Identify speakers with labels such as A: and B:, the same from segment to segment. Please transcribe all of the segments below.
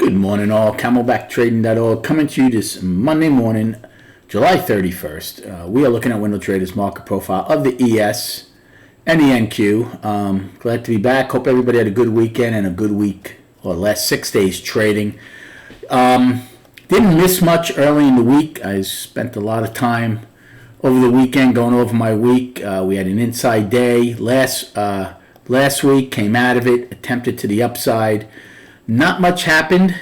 A: Good morning all, CamelbackTrading.org coming to you this Monday morning, July 31st. We are looking at Window Trader's market profile of the ES and the NQ. Glad to be back. Hope everybody had a good weekend and a good week, or last 6 days trading. Didn't miss much early in the week. I spent a lot of time over the weekend going over my week. We had an inside day last week, came out of it, attempted to the upside. Not much happened.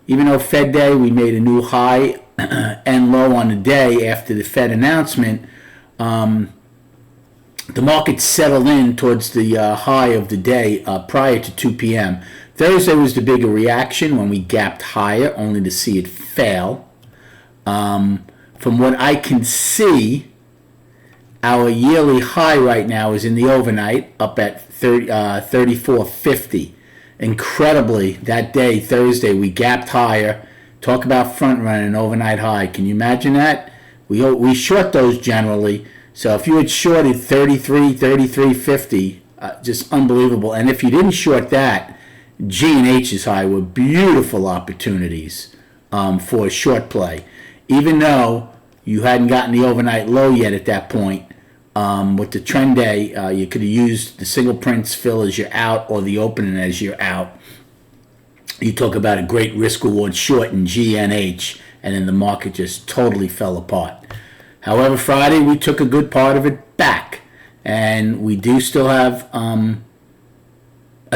A: Even though Fed Day, we made a new high and low on the day after the Fed announcement. The market settled in towards the high of the day prior to 2 p.m. Thursday was the bigger reaction when we gapped higher, only to see it fail. From what I can see, our yearly high right now is in the overnight, up at 34.50. Incredibly, that day, Thursday, we gapped higher. Talk about front running an overnight high. Can you imagine that? We short those generally. So if you had shorted 33.50, just unbelievable. And if you didn't short that, G and H's high were beautiful opportunities for a short play. Even though you hadn't gotten the overnight low yet at that point, with the trend day, you could have used the single prints fill as you're out or the opening as you're out. You talk about a great risk reward short in G and H, and then the market just totally fell apart. However, Friday we took a good part of it back, and we do still have a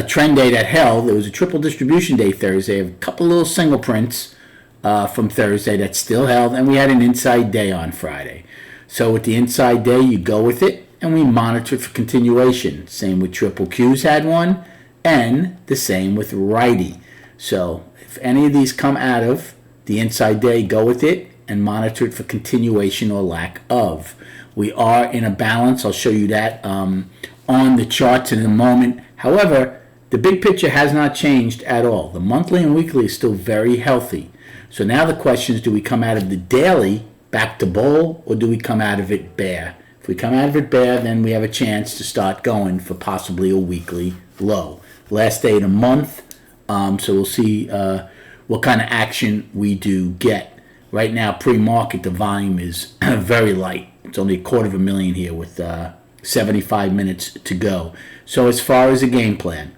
A: trend day that held. There was a triple distribution day Thursday, a couple little single prints from Thursday that still held, and we had an inside day on Friday. So with the inside day, you go with it, and we monitor it for continuation. Same with triple Q's had one, and the same with righty. So if any of these come out of the inside day, go with it and monitor it for continuation or lack of. We are in a balance. I'll show you that on the charts in a moment. However, the big picture has not changed at all. The monthly and weekly is still very healthy. So now the question is, do we come out of the daily back to bull, or do we come out of it bear? If we come out of it bear, then we have a chance to start going for possibly a weekly low. Last day of the month, so we'll see what kind of action we do get. Right now, pre-market, the volume is very light. It's only 250,000 here with 75 minutes to go. So as far as a game plan,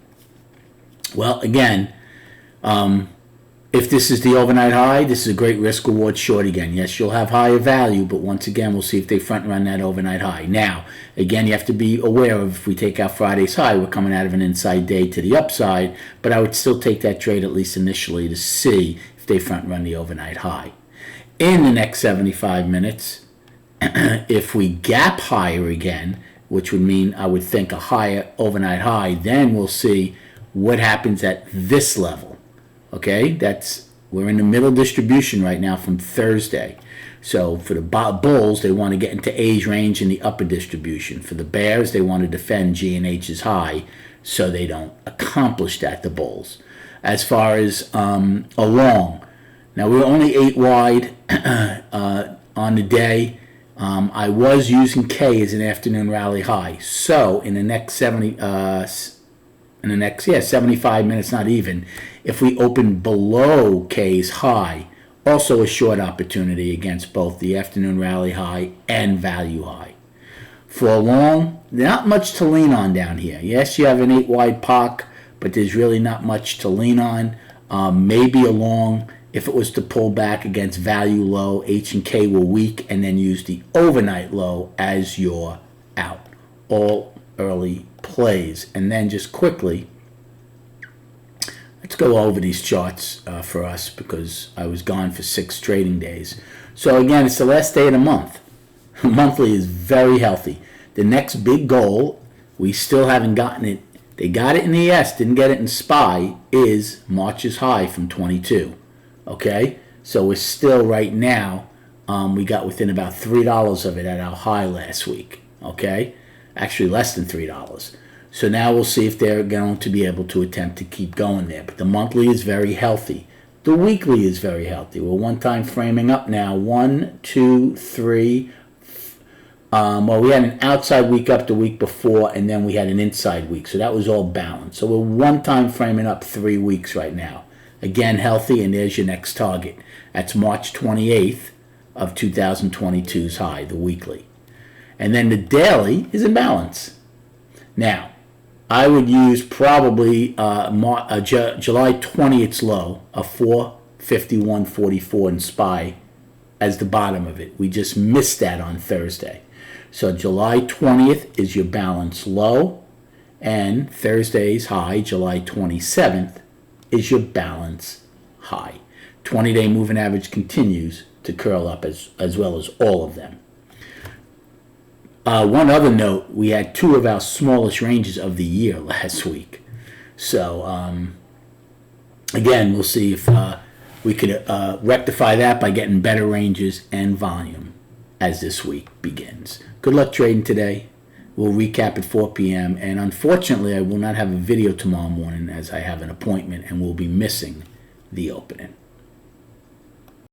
A: well, again, if this is the overnight high, this is a great risk reward short again. Yes, you'll have higher value, but once again, we'll see if they front run that overnight high. Now, again, you have to be aware of, if we take out Friday's high, we're coming out of an inside day to the upside, but I would still take that trade at least initially to see if they front run the overnight high. In the next 75 minutes, if we gap higher again, which would mean I would think a higher overnight high, then we'll see what happens at this level. Okay, we're in the middle distribution right now from Thursday. So for the bulls, they want to get into A's range in the upper distribution. For the bears, they want to defend G and H's high so they don't accomplish that, the bulls. As far as a long, now we're only 8 wide on the day. I was using K as an afternoon rally high. So in the next 75 minutes, not even, if we open below K's high, also a short opportunity against both the afternoon rally high and value high. For a long, not much to lean on down here. Yes, you have an 8 wide POC, but there's really not much to lean on. Maybe a long if it was to pull back against value low, H and K were weak, and then use the overnight low as your out. All early plays. And then just quickly, let's go over these charts for us, because I was gone for 6 trading days. So again, it's the last day of the month. Monthly is very healthy. The next big goal, we still haven't gotten it. They got it in ES, didn't get it in SPY, is March's high from 22. Okay? So we're still right now, we got within about $3 of it at our high last week. Okay? Actually less than $3. So now we'll see if they're going to be able to attempt to keep going there. But the monthly is very healthy. The weekly is very healthy. We're one time framing up now. 1, 2, 3. Well, we had an outside week up the week before, and then we had an inside week. So that was all balanced. So we're one time framing up 3 weeks right now. Again, healthy, and there's your next target. That's March 28th of 2022's high, the weekly. And then the daily is in balance. Now, I would use probably July 20th's low of 451.44 in SPY as the bottom of it. We just missed that on Thursday. So July 20th is your balance low, and Thursday's high, July 27th, is your balance high. 20-day moving average continues to curl up as well as all of them. One other note, we had two of our smallest ranges of the year last week. So, again, we'll see if we could rectify that by getting better ranges and volume as this week begins. Good luck trading today. We'll recap at 4 p.m. And unfortunately, I will not have a video tomorrow morning as I have an appointment and will be missing the opening.